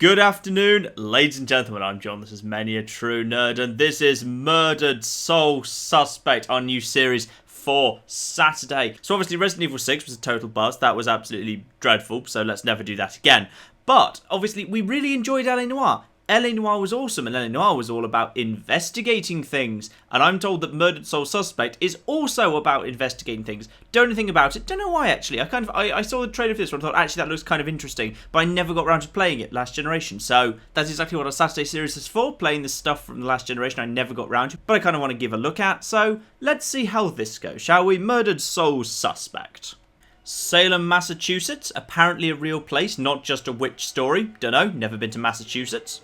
Good afternoon, ladies and gentlemen. I'm John. This is Many a True Nerd, and this is Murdered Soul Suspect, our new series for Saturday. So obviously Resident Evil 6 was a total bust. That was absolutely dreadful, so let's never do that again. But obviously we really enjoyed L.A. Noire. L.A. Noire was awesome, and L.A. Noire was all about investigating things. And I'm told that Murdered Soul Suspect is also about investigating things. Don't know anything about it. Don't know why, actually. I saw the trailer for this one and thought, actually, that looks kind of interesting. But I never got around to playing it last generation. So that's exactly what our Saturday series is for, playing the stuff from the last generation I never got around to. But I kind of want to give a look at. So let's see how this goes, shall we? Murdered Soul Suspect. Salem, Massachusetts. Apparently a real place, not just a witch story. Dunno, never been to Massachusetts.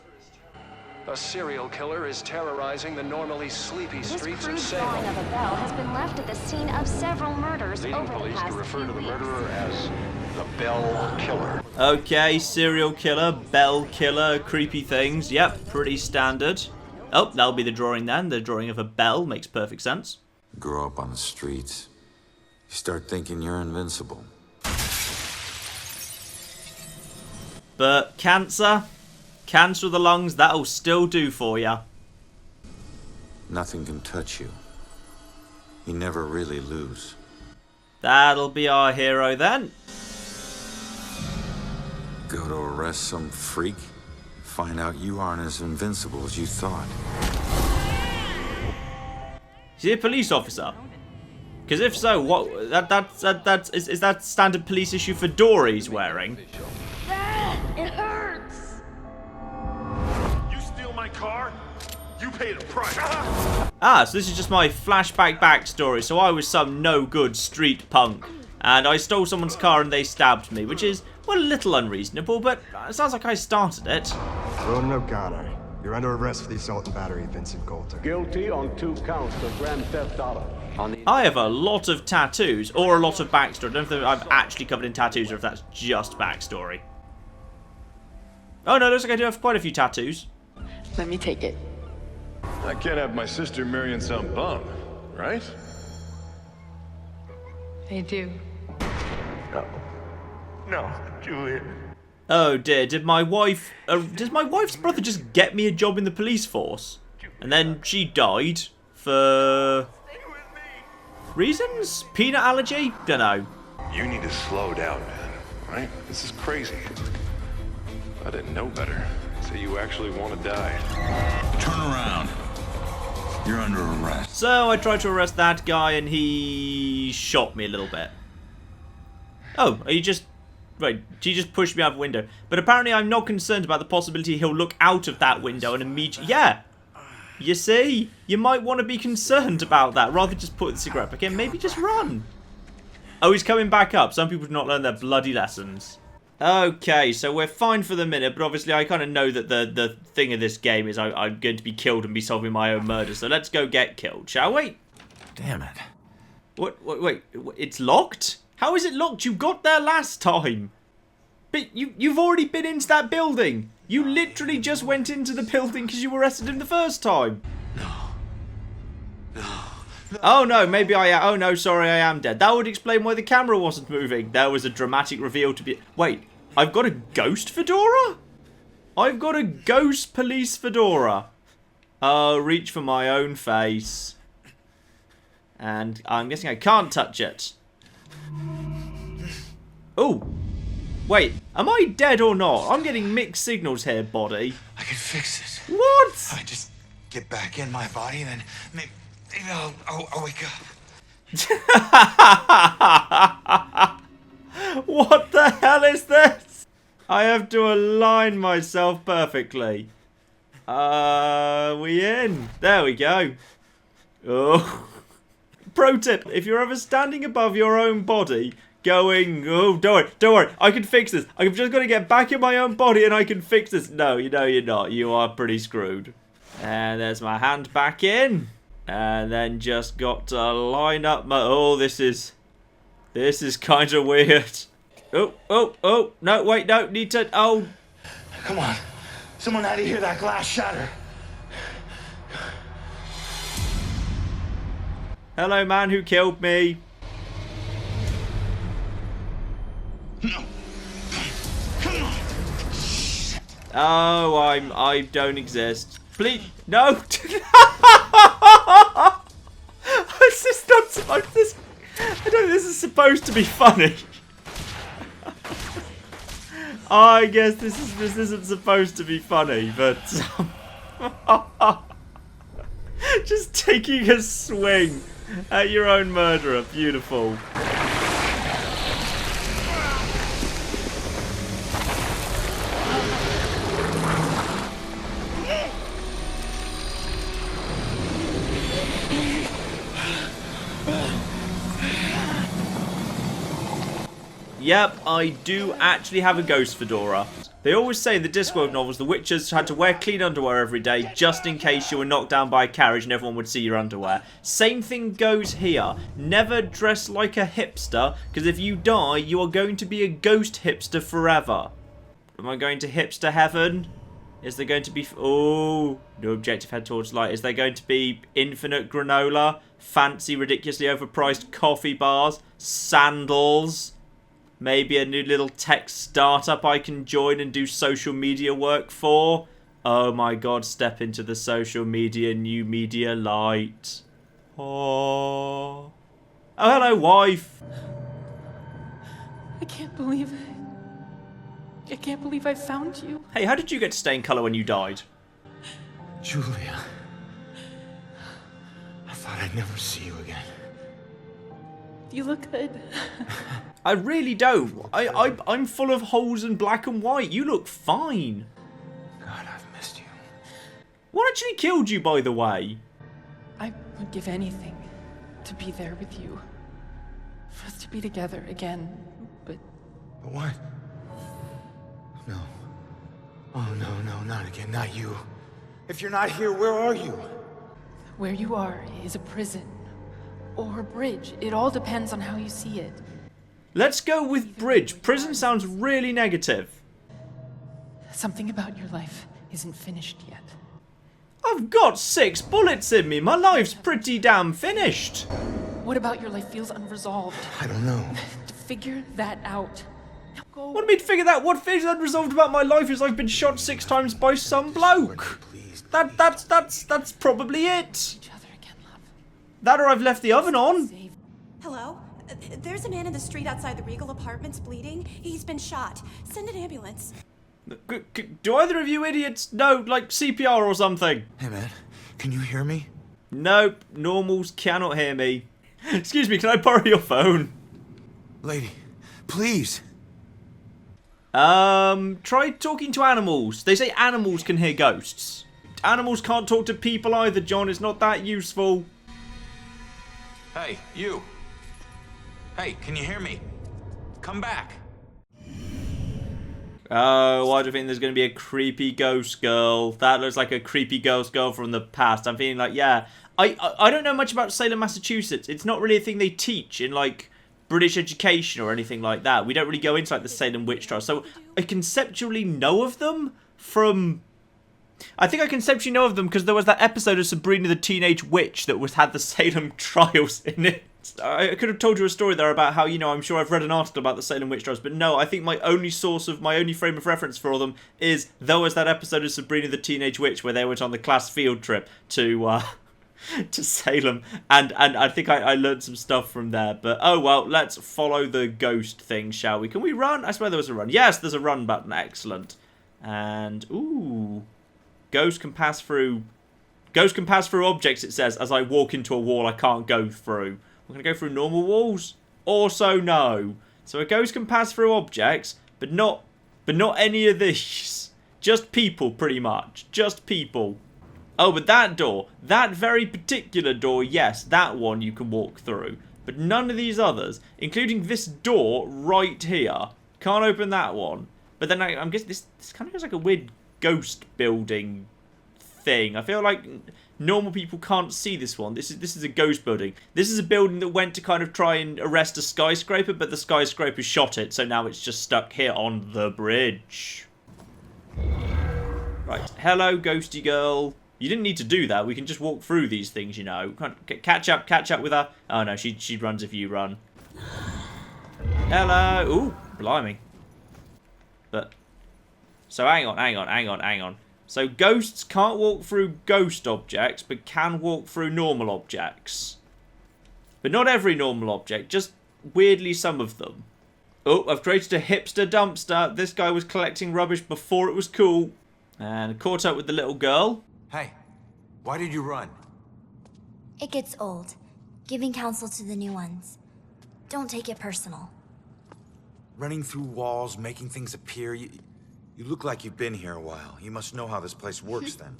A serial killer is terrorizing the normally sleepy streets of This Salem. crude drawing of a bell has been left at the scene of several murders Leading over the police past to refer few to the weeks. murderer as the Bell Killer. Okay, serial killer, bell killer, creepy things. Yep, pretty standard. Oh, that'll be the drawing then. The drawing of a bell makes perfect sense. Grow up on the streets. You start thinking you're invincible. But cancer of the lungs, that'll still do for ya. Nothing can touch you. You never really lose. That'll be our hero then. Go to arrest some freak, find out you aren't as invincible as you thought. Is he a police officer? Because if so, what? Is that standard police issue fedora he's wearing? It hurts! You steal my car, you paid a price. Ah, so this is just my flashback backstory. So I was some no-good street punk, and I stole someone's car and they stabbed me, which is, well, a little unreasonable, but it sounds like I started it. Ronan O'Connor, you're under arrest for the assault and battery of Vincent Coulter. Guilty on 2 counts of grand theft auto. I have a lot of tattoos, or a lot of backstory. I don't know if I'm actually covered in tattoos or if that's just backstory. Oh no, looks like I do have quite a few tattoos. Let me take it. I can't have my sister marrying some bum, right? They do. No, Juliet. Oh dear, does my wife's brother just get me a job in the police force? And then she died for reasons? Peanut allergy? Dunno. You need to slow down, man. Right? This is crazy. I didn't know better. So you actually want to die. Turn around. You're under arrest. So I tried to arrest that guy and he shot me a little bit. Oh, he just pushed me out of the window. But apparently I'm not concerned about the possibility he'll look out of that window and immediately... Yeah! You see? You might want to be concerned about that. Rather than just put the cigarette back in, maybe just run. Oh, he's coming back up. Some people do not learn their bloody lessons. Okay, so we're fine for the minute, but obviously I kind of know that the thing of this game is I'm going to be killed and be solving my own murder. So let's go get killed, shall we? Damn it. Wait, it's locked? How is it locked? You got there last time. But you've already been into that building. You literally just went into the building because you were arrested him the first time. No. Oh no, maybe I am. Oh no, sorry, I am dead. That would explain why the camera wasn't moving. There was a dramatic reveal to be... Wait, I've got a ghost fedora? I've got a ghost police fedora. Oh, reach for my own face. And I'm guessing I can't touch it. Oh. Wait, am I dead or not? I'm getting mixed signals here, body. I can fix it. What? I just get back in my body and then maybe I'll wake up. What the hell is this? I have to align myself perfectly. We in? There we go. Oh. Pro tip, if you're ever standing above your own body, going, oh, don't worry, I can fix this. I've just got to get back in my own body and I can fix this. No, you're not. You are pretty screwed. And there's my hand back in. And then just got to line up my... Oh, this is kind of weird. Oh, no, wait, no, need to... Oh. Come on. Someone had to hear that glass shatter. Hello, man who killed me. No. Come on. Oh, I don't exist. Please, no. This is not supposed. I don't think this is supposed to be funny. I guess this isn't supposed to be funny, but just taking a swing at your own murderer, beautiful. Yep, I do actually have a ghost fedora. They always say in the Discworld novels the witches had to wear clean underwear every day just in case you were knocked down by a carriage and everyone would see your underwear. Same thing goes here. Never dress like a hipster, because if you die, you are going to be a ghost hipster forever. Am I going to hipster heaven? Is there going to be... Oh, no objective head towards light. Is there going to be infinite granola, fancy, ridiculously overpriced coffee bars, sandals... Maybe a new little tech startup I can join and do social media work for? Oh my god, step into the social media, new media light. Oh, hello, wife. I can't believe it. I can't believe I found you. Hey, how did you get to stay in colour when you died? Julia. I thought I'd never see you again. You look good. I really don't. I'm full of holes in black and white. You look fine. God, I've missed you. What actually killed you, by the way? I would give anything to be there with you. For us to be together again, but... But what? No. Oh, no, not again, not you. If you're not here, where are you? Where you are is a prison. Or a bridge. It all depends on how you see it. Let's go with bridge. Prison sounds really negative. Something about your life isn't finished yet. I've got 6 bullets in me. My life's pretty damn finished. What about your life feels unresolved? I don't know. To figure that out. Now go. What do you mean to figure that? What feels unresolved about my life is I've been shot 6 times by some bloke. Please. That's probably it. Each other again, love. That or I've left the oven on. Hello? There's a man in the street outside the Regal Apartments bleeding. He's been shot. Send an ambulance. Do either of you idiots know, like, CPR or something? Hey, man. Can you hear me? Nope. Normals cannot hear me. Excuse me, can I borrow your phone? Lady, please. Try talking to animals. They say animals can hear ghosts. Animals can't talk to people either, John. It's not that useful. Hey, you. Hey, can you hear me? Come back. Oh, I don't think there's going to be a creepy ghost girl. That looks like a creepy ghost girl from the past. I'm feeling like, yeah. I don't know much about Salem, Massachusetts. It's not really a thing they teach in, like, British education or anything like that. We don't really go into, like, the Salem witch trials. So I conceptually know of them from... I think I conceptually know of them because there was that episode of Sabrina the Teenage Witch that had the Salem trials in it. I could have told you a story there about how, you know, I'm sure I've read an article about the Salem witch trials, but no, I think my only frame of reference for them is there was that episode of Sabrina the Teenage Witch where they went on the class field trip to Salem, and I think I learned some stuff from there. But oh well, let's follow the ghost thing, shall we? Can we run? I swear there was a run. Yes, there's a run button. Excellent. And ooh, ghost can pass through objects, it says, as I walk into a wall I can't go through. I'm going to go through normal walls. Also no. So a ghost can pass through objects, but not any of these. Just people, pretty much. Just people. Oh, but that door, that very particular door, yes, that one you can walk through. But none of these others, including this door right here. Can't open that one. But then I'm guessing this kind of feels like a weird ghost building thing. I feel like normal people can't see this one. This is a ghost building. This is a building that went to kind of try and arrest a skyscraper, but the skyscraper shot it, so now it's just stuck here on the bridge. Right. Hello, ghosty girl. You didn't need to do that. We can just walk through these things, you know. Catch up with her. Oh no, she runs if you run. Hello. Ooh, blimey. But So hang on. So ghosts can't walk through ghost objects, but can walk through normal objects. But not every normal object, just weirdly some of them. Oh, I've created a hipster dumpster. This guy was collecting rubbish before it was cool. And caught up with the little girl. Hey, why did you run? It gets old, giving counsel to the new ones. Don't take it personal. Running through walls, making things appear. You look like you've been here a while. You must know how this place works then.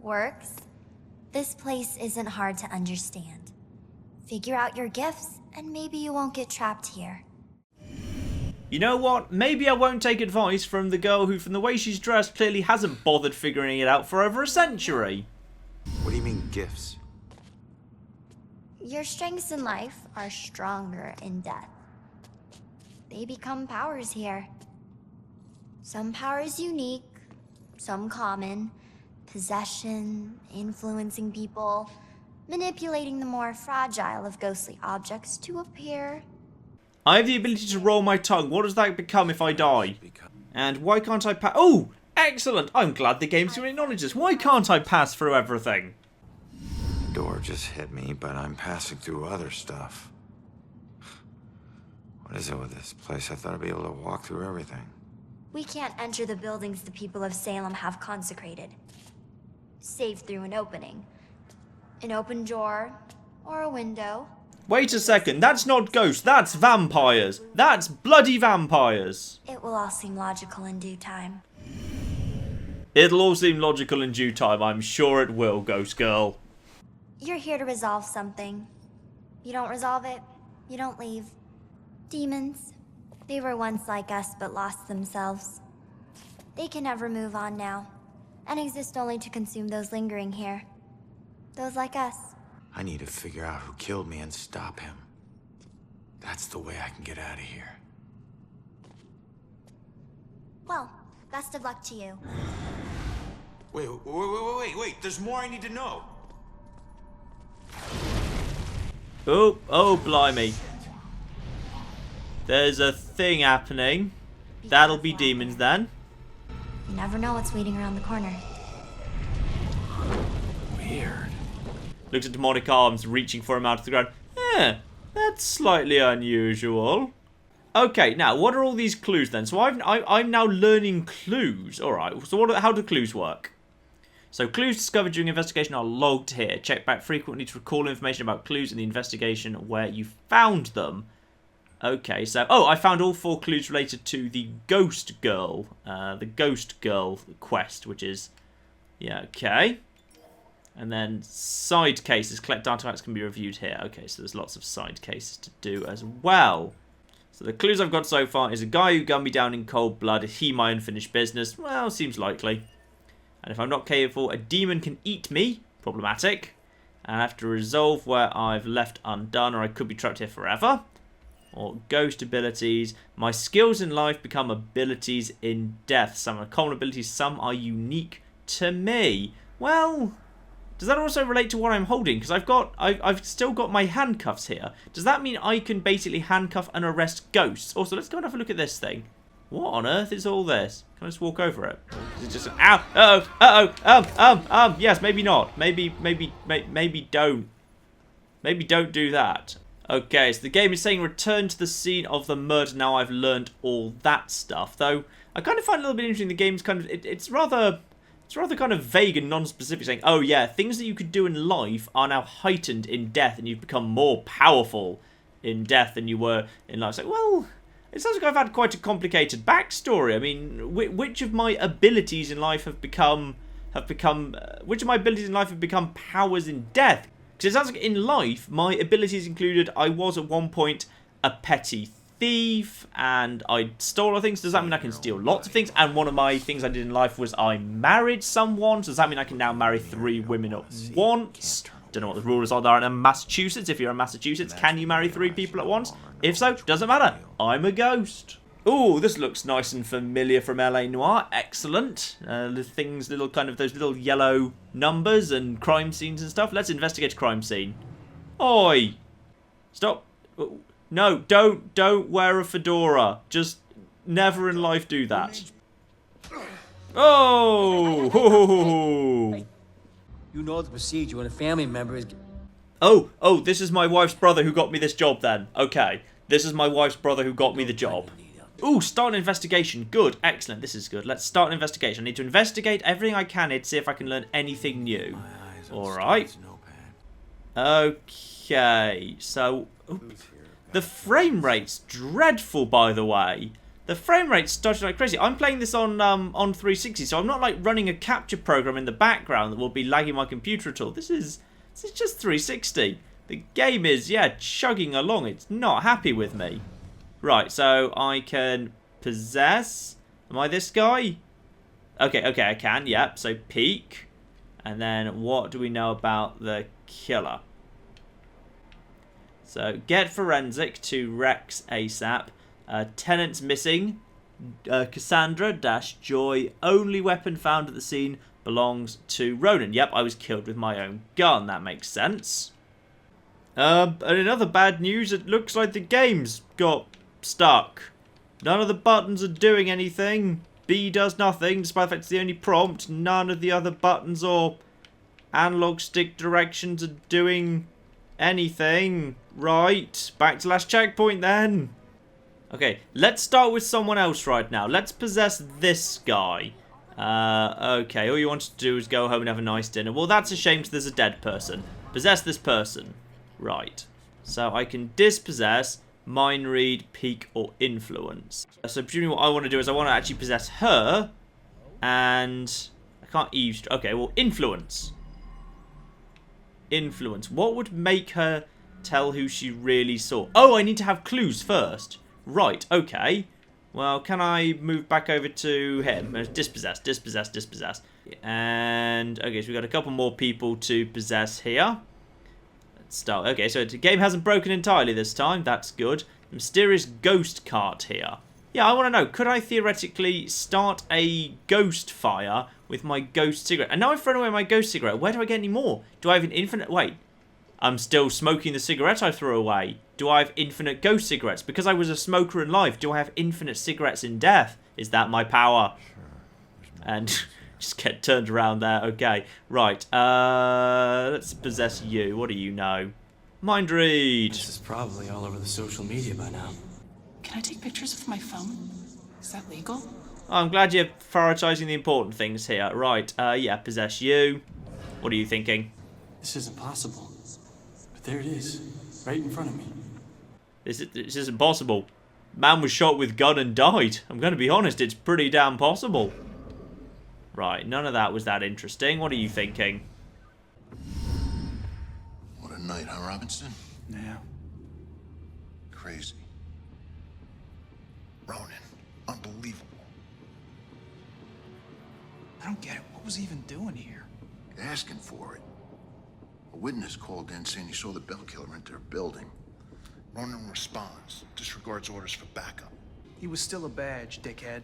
Works? This place isn't hard to understand. Figure out your gifts, and maybe you won't get trapped here. You know what? Maybe I won't take advice from the girl who, from the way she's dressed, clearly hasn't bothered figuring it out for over a century. What do you mean, gifts? Your strengths in life are stronger in death. They become powers here. Some powers unique, some common. Possession, influencing people, manipulating the more fragile of ghostly objects to appear. I have the ability to roll my tongue. What does that become if I die? And why can't I pass? Oh, excellent. I'm glad the game's going to acknowledge this. Why can't I pass through everything? The door just hit me, but I'm passing through other stuff. What is it with this place? I thought I'd be able to walk through everything. We can't enter the buildings the people of Salem have consecrated. Save through an opening. An open door, or a window. Wait a second, that's not ghosts, that's vampires. That's bloody vampires. It will all seem logical in due time. It'll all seem logical in due time, I'm sure it will, Ghost Girl. You're here to resolve something. You don't resolve it, you don't leave. Demons. They were once like us but lost themselves. They can never move on now, and exist only to consume those lingering here. Those like us. I need to figure out who killed me and stop him. That's the way I can get out of here. Well, best of luck to you. Wait. There's more I need to know. Oh, blimey. There's a thing happening. That'll be demons then. You never know what's waiting around the corner. Weird. Looks at demonic arms reaching for him out of the ground. That's slightly unusual. Okay, now what are all these clues then? So I'm now learning clues. All right. So how do clues work? So clues discovered during investigation are logged here. Check back frequently to recall information about clues in the investigation where you found them. Okay, so I found all 4 clues related to the Ghost Girl, quest, which is okay. And then side cases, collect artifacts can be reviewed here. Okay, so there's lots of side cases to do as well. So the clues I've got so far is a guy who gunned me down in cold blood. Is he my unfinished business? Well, seems likely. And if I'm not careful, a demon can eat me. Problematic. And I have to resolve where I've left undone, or I could be trapped here forever. Or ghost abilities. My skills in life become abilities in death. Some are common abilities, some are unique to me. Well, does that also relate to what I'm holding? Because I've still got my handcuffs here. Does that mean I can basically handcuff and arrest ghosts? Also, let's go and have a look at this thing. What on earth is all this? Can I just walk over it? Is it just an, ow, yes, maybe not. Maybe don't. Maybe don't do that. Okay, so the game is saying return to the scene of the murder. Now I've learned all that stuff. Though, I kind of find it a little bit interesting. The game's kind of, it's rather kind of vague and non-specific, saying, oh yeah, things that you could do in life are now heightened in death, and you've become more powerful in death than you were in life. It's like, well, it sounds like I've had quite a complicated backstory. I mean, which of my abilities in life have become powers in death? Because it sounds like in life, my abilities included, I was at one point a petty thief, and I stole things. Does that mean I can steal lots of things? And one of my things I did in life was I married someone. So does that mean I can now marry 3 women at once? Don't know what the rules are there in Massachusetts. If you're in Massachusetts, can you marry 3 people at once? If so, doesn't matter. I'm a ghost. Ooh, this looks nice and familiar from LA Noire. Excellent. Those little yellow numbers and crime scenes and stuff. Let's investigate a crime scene. Oi! Stop. No, don't wear a fedora. Just never in life do that. Oh! Ho, ho, ho, ho. You know the procedure when a family member is... Oh, this is my wife's brother who got me this job then. Okay. This is my wife's brother who got me the job. Ooh, start an investigation. Good. Excellent. This is good. Let's start an investigation. I need to investigate everything I can here to see if I can learn anything new. Alright. Okay. So, the frame rate's dreadful, by the way. The frame rate's starting like crazy. I'm playing this on 360, so I'm not like running a capture program in the background that will be lagging my computer at all. This is just 360. The game is, yeah, chugging along. It's not happy with me. Right, so I can possess. Am I this guy? Okay, I can. Yep. So peek. And then what do we know about the killer? So get forensic to Rex ASAP. Tenants missing. Cassandra-Joy. Only weapon found at the scene belongs to Ronan. Yep, I was killed with my own gun. That makes sense. And in other bad news, it looks like the game's got stuck. None of the buttons are doing anything. B does nothing, despite the fact it's the only prompt. None of the other buttons or analog stick directions are doing anything. Right, back to last checkpoint then. Okay, let's start with someone else right now. Let's possess this guy. Okay, all you want to do is go home and have a nice dinner. Well, that's a shame because there's a dead person. Possess this person. Right. So I can dispossess, mind read, peek, or influence. So presumably what I want to do is I want to actually possess her. And I can't eavesdrop. Okay, well, influence. Influence. What would make her tell who she really saw? Oh, I need to have clues first. Right, okay. Well, can I move back over to him? Dispossess, dispossess, dispossess. And, okay, so we've got a couple more people to possess here. Let's start. Okay, so the game hasn't broken entirely this time. That's good. Mysterious ghost cart here. Yeah, I want to know, could I theoretically start a ghost fire with my ghost cigarette? And now I've thrown away my ghost cigarette. Where do I get any more? Do I have an infinite... Wait. I'm still smoking the cigarette I threw away. Do I have infinite ghost cigarettes? Because I was a smoker in life, do I have infinite cigarettes in death? Is that my power? And just get turned around there. Okay, right. Let's possess you. What do you know? Mind read. This is probably all over the social media by now. Can I take pictures with my phone? Is that legal? Oh, I'm glad you're prioritizing the important things here. Right, yeah, possess you. What are you thinking? This isn't possible. But there it is, right in front of me. This isn't possible. Man was shot with gun and died. I'm going to be honest, it's pretty damn possible. Right, none of that was that interesting. What are you thinking? What a night, huh, Robinson? Yeah. Crazy. Ronan, unbelievable. I don't get it. What was he even doing here? Asking for it. A witness called in saying he saw the Bell Killer enter a building. Ronan responds, disregards orders for backup. He was still a badge, dickhead.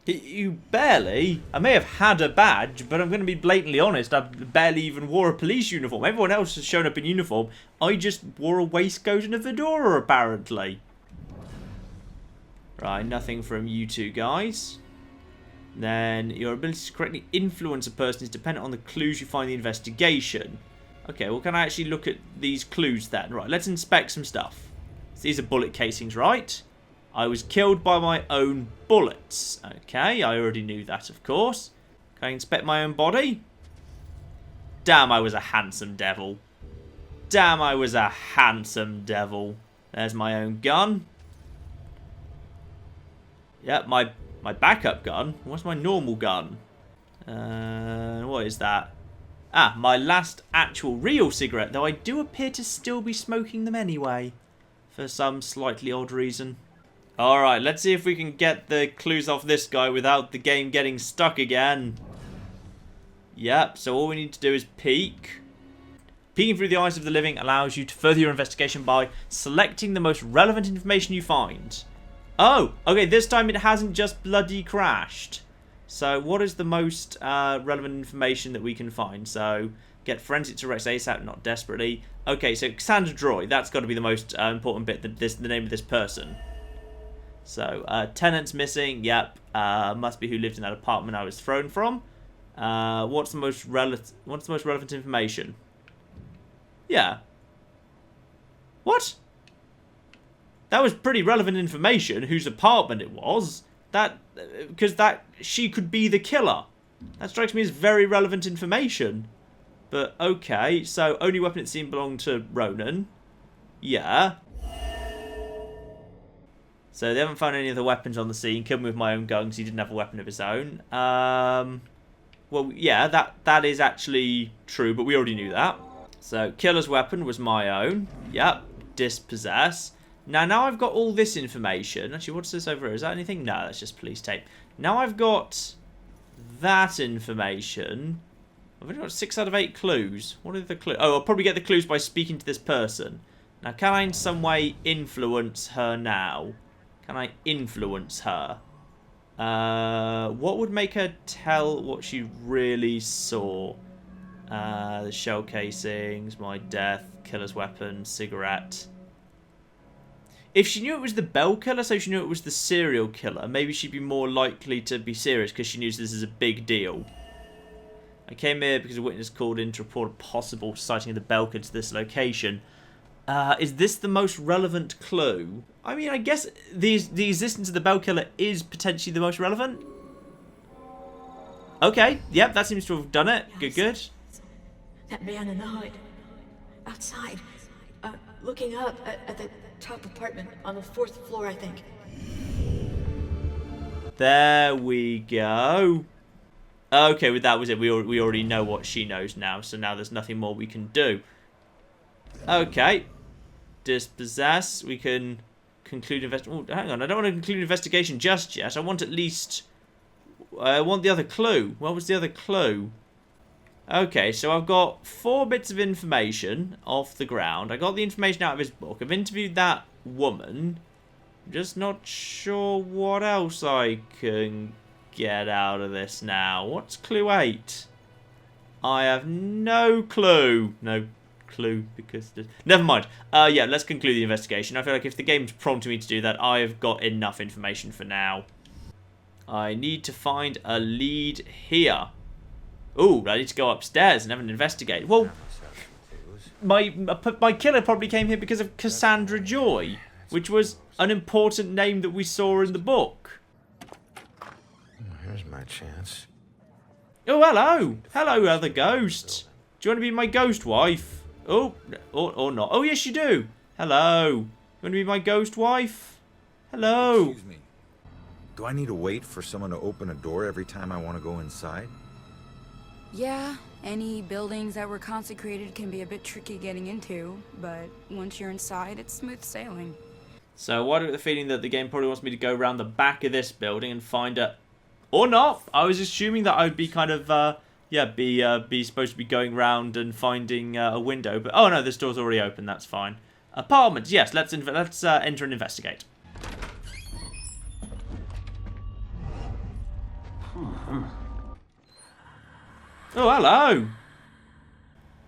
You barely? I may have had a badge, but I'm going to be blatantly honest, I barely even wore a police uniform. Everyone else has shown up in uniform. I just wore a waistcoat and a fedora, apparently. Right, nothing from you two guys. Then, your ability to correctly influence a person is dependent on the clues you find in the investigation. Okay, well, can I actually look at these clues then? Right, let's inspect some stuff. So these are bullet casings, right? I was killed by my own bullets. Okay, I already knew that, of course. Can I inspect my own body? Damn, I was a handsome devil. Damn, I was a handsome devil. There's my own gun. Yep, my backup gun. What's my normal gun? What is that? Ah, my last actual real cigarette, though I do appear to still be smoking them anyway. For some slightly odd reason. Alright, let's see if we can get the clues off this guy without the game getting stuck again. Yep, so all we need to do is peek. Peeking through the eyes of the living allows you to further your investigation by selecting the most relevant information you find. Oh, okay, this time it hasn't just bloody crashed. So what is the most relevant information that we can find? So get forensic to Rex ASAP, not desperately. Okay, so Cassandra-Joy, that's got to be the most important bit, the name of this person. So, tenant's missing. Yep. Must be who lived in that apartment I was thrown from. What's the most relevant information? Yeah. What? That was pretty relevant information. Whose apartment it was? Because she could be the killer. That strikes me as very relevant information. But okay, so only weapon it seemed belonged to Ronan. Yeah. So they haven't found any other weapons on the scene. Killed me with my own gun because he didn't have a weapon of his own. Well, yeah, that is actually true, but we already knew that. So killer's weapon was my own. Yep. Dispossess. Now I've got all this information. Actually, what's this over here? Is that anything? No, that's just police tape. Now I've got that information. I've only got 6 out of 8 clues. What are the clues? Oh, I'll probably get the clues by speaking to this person. Now, can I in some way influence her now? Can I influence her? What would make her tell what she really saw? The shell casings, my death, killer's weapon, cigarette. If she knew it was the Bell killer, so she knew it was the serial killer, maybe she'd be more likely to be serious because she knew this is a big deal. I came here because a witness called in to report a possible sighting of the Bell killer to this location. Is this the most relevant clue? I mean, I guess the existence of the Bell killer is potentially the most relevant. Okay, yep, that seems to have done it. Good, good. That man in the hood. Outside. Looking up at the top apartment on the 4th floor, I think. There we go. Okay, well, that was it. We already know what she knows now, so now there's nothing more we can do. Okay. Dispossess. We can conclude investigation. Oh, hang on. I don't want to conclude investigation just yet. I want at least... I want the other clue. What was the other clue? Okay, so I've got 4 bits of information off the ground. I got the information out of his book. I've interviewed that woman. I'm just not sure what else I can get out of this now. What's clue 8? I have no clue. No clue because... Never mind. Yeah, let's conclude the investigation. I feel like if the game's prompting me to do that, I've got enough information for now. I need to find a lead here. Ooh, I need to go upstairs and have an investigate. Well, my killer probably came here because of Cassandra Joy, which was an important name that we saw in the book. Here's my chance. Oh, hello. Hello, other ghost. Do you want to be my ghost wife? Oh, or not. Oh, yes, you do. Hello. You want to be my ghost wife? Hello. Excuse me. Do I need to wait for someone to open a door every time I want to go inside? Yeah, any buildings that were consecrated can be a bit tricky getting into, but once you're inside, it's smooth sailing. So why do I get the feeling that the game probably wants me to go around the back of this building and find a... Or not. I was assuming that I would be kind of, be supposed to be going around and finding a window. But, oh no, this door's already open. That's fine. Apartments. Yes, let's enter and investigate. Oh, hello.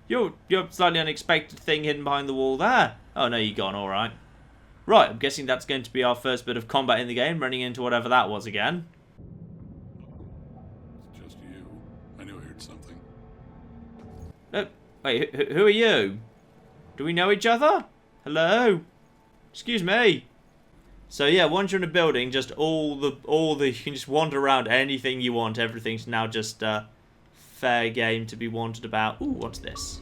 You're slightly unexpected thing hidden behind the wall there. Oh, no, you're gone. All right. Right, I'm guessing that's going to be our first bit of combat in the game, running into whatever that was again. It's just you. I knew I heard something. Wait, who are you? Do we know each other? Hello? Excuse me. So yeah, once you're in a building, just all the you can just wander around anything you want. Everything's now just fair game to be wanted about. Ooh, what's this?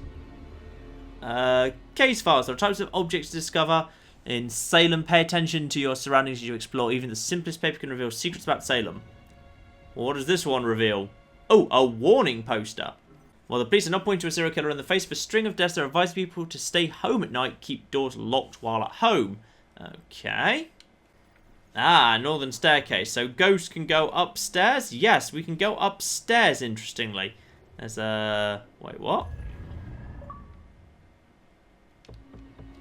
Case files. There are types of objects to discover in Salem. Pay attention to your surroundings as you explore. Even the simplest paper can reveal secrets about Salem. What does this one reveal? Oh, a warning poster. While the police are not pointing to a serial killer in the face of a string of deaths, they advise people to stay home at night, keep doors locked while at home. Okay. Ah, northern staircase. So ghosts can go upstairs? Yes, we can go upstairs, interestingly. There's a... Wait, what?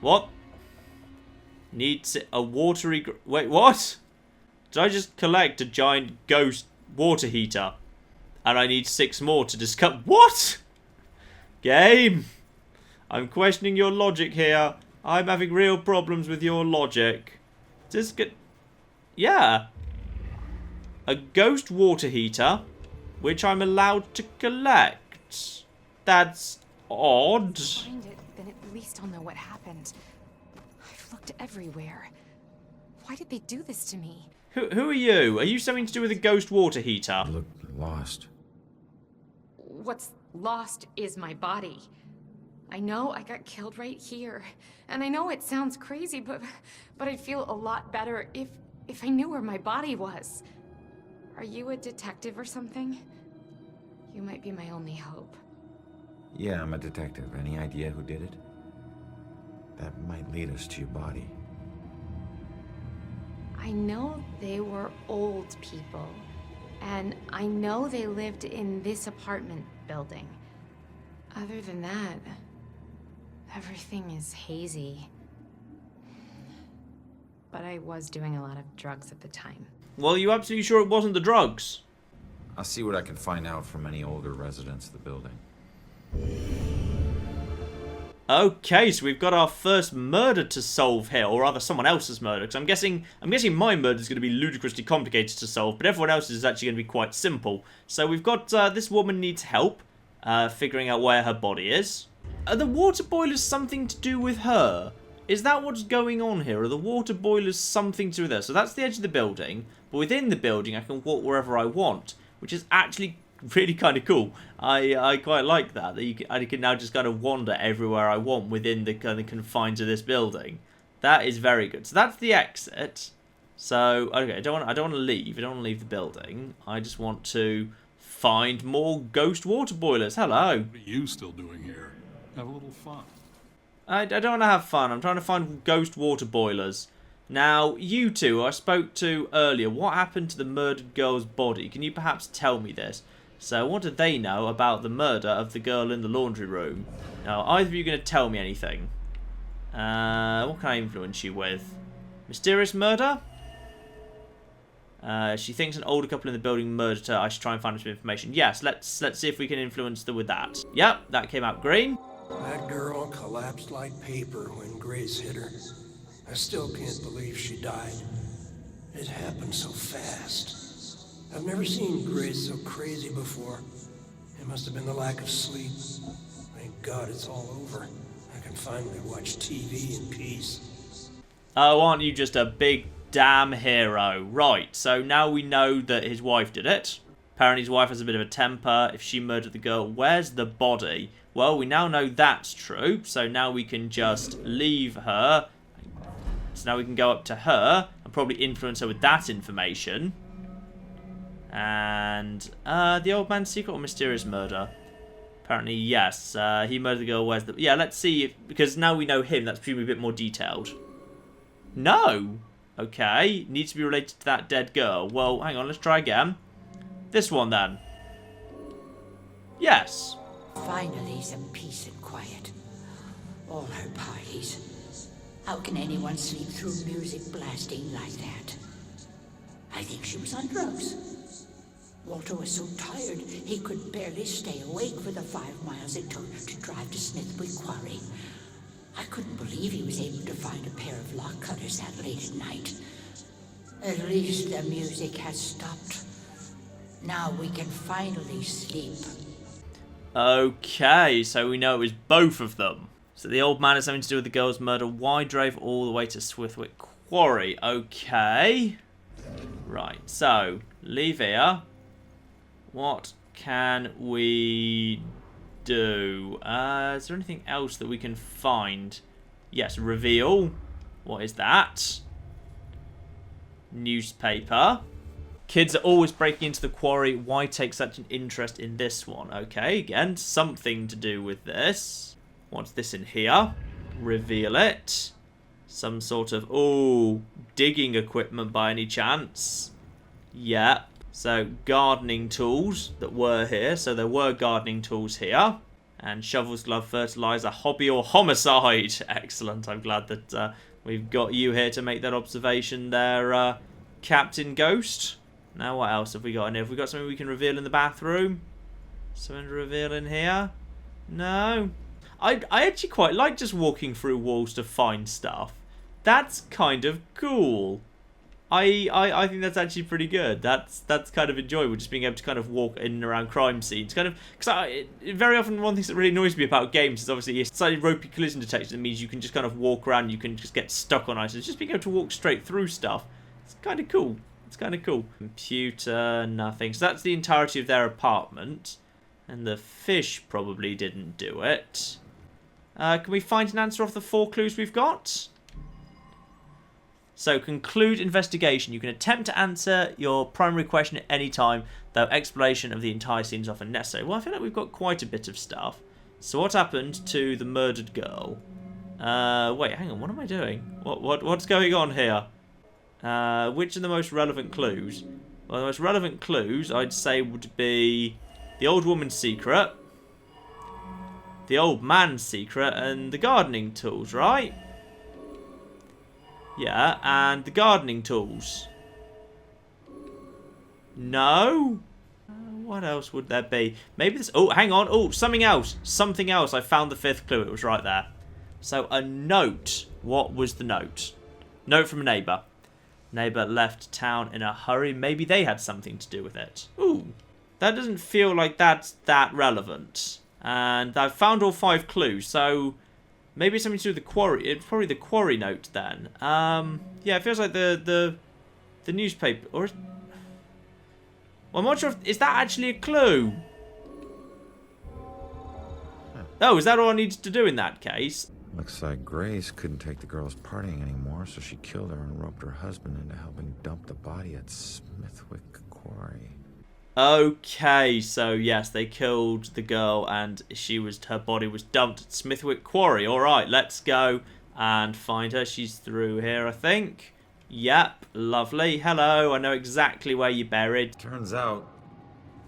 What? Needs a watery... Wait, what? Did I just collect a giant ghost water heater? And I need 6 more to discover... What? Game. I'm questioning your logic here. I'm having real problems with your logic. Just get... Yeah. A ghost water heater, which I'm allowed to collect. That's odd. Find it, then at least I'll know what happened. I've looked everywhere. Why did they do this to me? Who are you? Are you something to do with a ghost water heater? You look lost. What's lost is my body. I know I got killed right here, and I know it sounds crazy, but I'd feel a lot better if I knew where my body was. Are you a detective or something? You might be my only hope. Yeah, I'm a detective. Any idea who did it? That might lead us to your body. I know they were old people, and I know they lived in this apartment building. Other than that, everything is hazy. But I was doing a lot of drugs at the time. Well, are you absolutely sure it wasn't the drugs? I'll see what I can find out from any older residents of the building. Okay, so we've got our first murder to solve here, or rather someone else's murder, because I'm guessing my murder is going to be ludicrously complicated to solve, but everyone else's is actually going to be quite simple. So we've got this woman needs help figuring out where her body is. Are the water boilers something to do with her? Is that what's going on here? Are the water boilers something to do with her? So that's the edge of the building, but within the building I can walk wherever I want, which is actually really kind of cool. I quite like that I can now just kind of wander everywhere I want within the kind of confines of this building. That is very good. So that's the exit. So okay, I don't want to leave. I don't want to leave the building. I just want to find more ghost water boilers. Hello. What are you still doing here? Have a little fun. I don't want to have fun. I'm trying to find ghost water boilers. Now, you two I spoke to earlier, what happened to the murdered girl's body? Can you perhaps tell me this? So, what do they know about the murder of the girl in the laundry room? Now, either of you going to tell me anything? What can I influence you with? Mysterious murder? She thinks an older couple in the building murdered her. I should try and find some information. Yes, let's see if we can influence them with that. Yep, that came out green. That girl collapsed like paper when Grace hit her. I still can't believe she died. It happened so fast. I've never seen Grace so crazy before. It must have been the lack of sleep. Thank God it's all over. I can finally watch TV in peace. Oh, aren't you just a big damn hero? Right, so now we know that his wife did it. Apparently his wife has a bit of a temper. If she murdered the girl, where's the body? Well, we now know that's true, so now we can just leave her. So now we can go up to her and probably influence her with that information. And the old man's secret or mysterious murder? Apparently, yes. He murdered the girl. Where's the... Yeah, let's see. Because now we know him, that's presumably a bit more detailed. No. Okay. Needs to be related to that dead girl. Well, hang on. Let's try again. This one, then. Yes. Finally, some peace and quiet. All her parties. How can anyone sleep through music blasting like that? I think she was on drugs. Walter was so tired he could barely stay awake for the 5 miles it took to drive to Smithwick Quarry. I couldn't believe he was able to find a pair of lock cutters that late at night. At least the music has stopped. Now we can finally sleep. Okay, so we know it was both of them. So the old man has something to do with the girl's murder. Why drove all the way to Smithwick Quarry? Okay. Right, so leave here. What can we do? Is there anything else that we can find? Yes, reveal. What is that? Newspaper. Kids are always breaking into the quarry. Why take such an interest in this one? Okay, again, something to do with this. What's this in here? Reveal it. Some sort of, digging equipment by any chance? Yeah. So, gardening tools that were here. So, there were gardening tools here. And shovels, glove, fertilizer, hobby or homicide. Excellent. I'm glad that we've got you here to make that observation there, Captain Ghost. Now, what else have we got in here? Have we got something we can reveal in the bathroom? Something to reveal in here? No. I actually quite like just walking through walls to find stuff. That's kind of cool. I think that's actually pretty good. That's kind of enjoyable, just being able to kind of walk in and around crime scenes. Kind of, because very often one of the things that really annoys me about games is obviously it's slightly ropey collision detection. That means you can just kind of walk around, you can just get stuck on items. Just being able to walk straight through stuff, it's kind of cool. It's kind of cool. Computer, nothing. So that's the entirety of their apartment. And the fish probably didn't do it. Can we find an answer off the 4 clues we've got? So, conclude investigation. You can attempt to answer your primary question at any time, though exploration of the entire scene is often necessary. Well, I feel like we've got quite a bit of stuff. So, what happened to the murdered girl? Wait, hang on. What am I doing? What's going on here? Which are the most relevant clues? Well, the most relevant clues, I'd say, would be the old woman's secret, the old man's secret, and the gardening tools, right? Yeah, and the gardening tools. No? What else would there be? Maybe this... Oh, hang on. Oh, something else. Something else. I found the 5th clue. It was right there. So, a note. What was the note? Note from a neighbour. Neighbour left town in a hurry. Maybe they had something to do with it. Ooh. That doesn't feel like that's that relevant. And I've found all 5 clues, so... Maybe it's something to do with the quarry. It's probably the quarry note then. Yeah, it feels like the newspaper. Or well, I'm not sure if... Is that actually a clue? Oh, is that all I needed to do in that case? Looks like Grace couldn't take the girls partying anymore, so she killed her and roped her husband into helping dump the body at Smithwick Quarry. Okay, so yes, they killed the girl and her body was dumped at Smithwick Quarry. Alright, let's go and find her. She's through here, I think. Yep, lovely. Hello, I know exactly where you're buried. Turns out,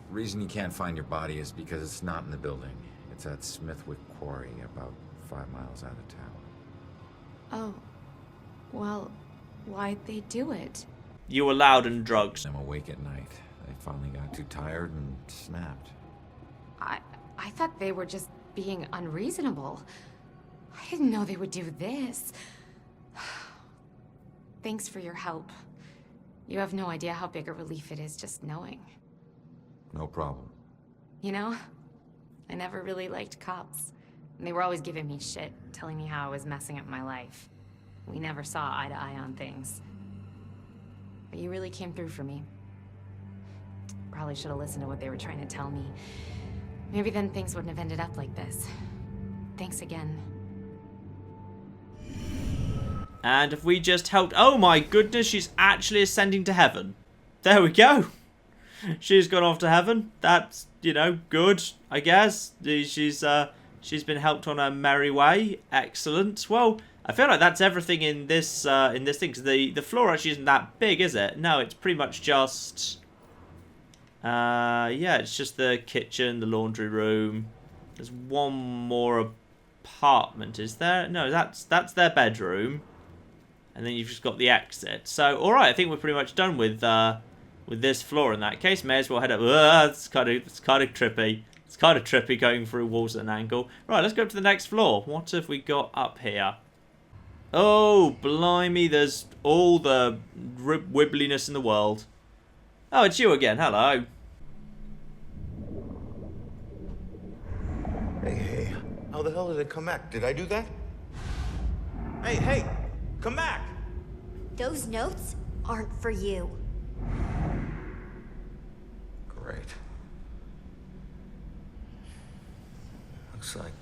the reason you can't find your body is because it's not in the building. It's at Smithwick Quarry, about 5 miles out of town. Oh, well, why'd they do it? You were loud and drugged. I'm awake at night. They finally got too tired and snapped. I thought they were just being unreasonable. I didn't know they would do this. Thanks for your help. You have no idea how big a relief it is just knowing. No problem. You know, I never really liked cops. They were always giving me shit, telling me how I was messing up my life. We never saw eye to eye on things. But you really came through for me. Probably should have listened to what they were trying to tell me. Maybe then things wouldn't have ended up like this. Thanks again. And if we just helped... Oh my goodness, she's actually ascending to heaven. There we go. She's gone off to heaven. That's, you know, good, I guess. She's been helped on her merry way. Excellent. Well, I feel like that's everything in this thing. Cause the floor actually isn't that big, is it? No, it's pretty much just... yeah, it's just the kitchen, the laundry room. There's one more apartment, is there? No, that's their bedroom. And then you've just got the exit. So, alright, I think we're pretty much done with this floor in that case. May as well head up. It's kind of trippy. It's kind of trippy going through walls at an angle. Right, let's go to the next floor. What have we got up here? Oh, blimey, there's all the wibbliness in the world. Oh, it's you again. Hello. Hey, how the hell did it come back? Did I do that? Hey, come back! Those notes aren't for you. Great. Looks like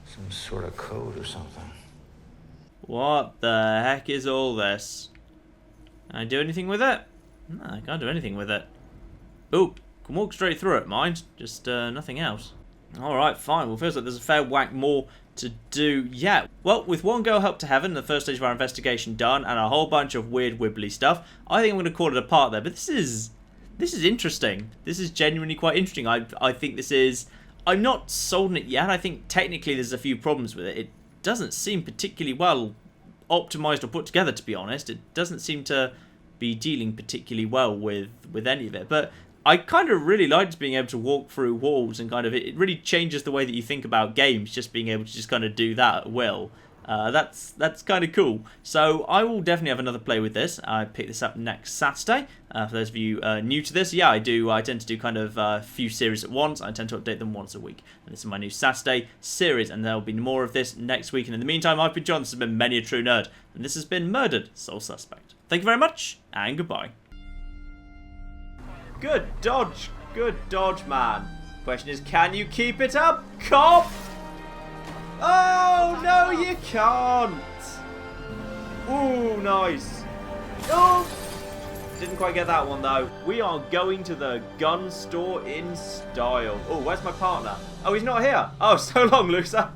some sort of code or something. What the heck is all this? Can I do anything with it? No, I can't do anything with it. Oh, can walk straight through it, mind. Just nothing else. Alright, fine. Well, feels like there's a fair whack more to do yet. Well, with one girl helped to heaven, the first stage of our investigation done, and a whole bunch of weird wibbly stuff, I think I'm going to call it a part there. But this is interesting. This is genuinely quite interesting. I think this is... I'm not sold on it yet. I think technically there's a few problems with it. It doesn't seem particularly well optimized or put together, to be honest. It doesn't seem to be dealing particularly well with any of it. But I kind of really liked being able to walk through walls and kind of... It really changes the way that you think about games, just being able to just kind of do that at will. That's kind of cool. So I will definitely have another play with this. I pick this up next Saturday. For those of you new to this, yeah, I tend to do kind of a few series at once. I tend to update them once a week. And this is my new Saturday series, and there will be more of this next week. And in the meantime, I've been John. This has been Many a True Nerd, and this has been Murdered Soul Suspect. Thank you very much, and goodbye. Good dodge, man. Question is, can you keep it up, cop? Oh, no, you can't. Ooh, nice. Oh, didn't quite get that one, though. We are going to the gun store in style. Oh, where's my partner? Oh, he's not here. Oh, so long, loser.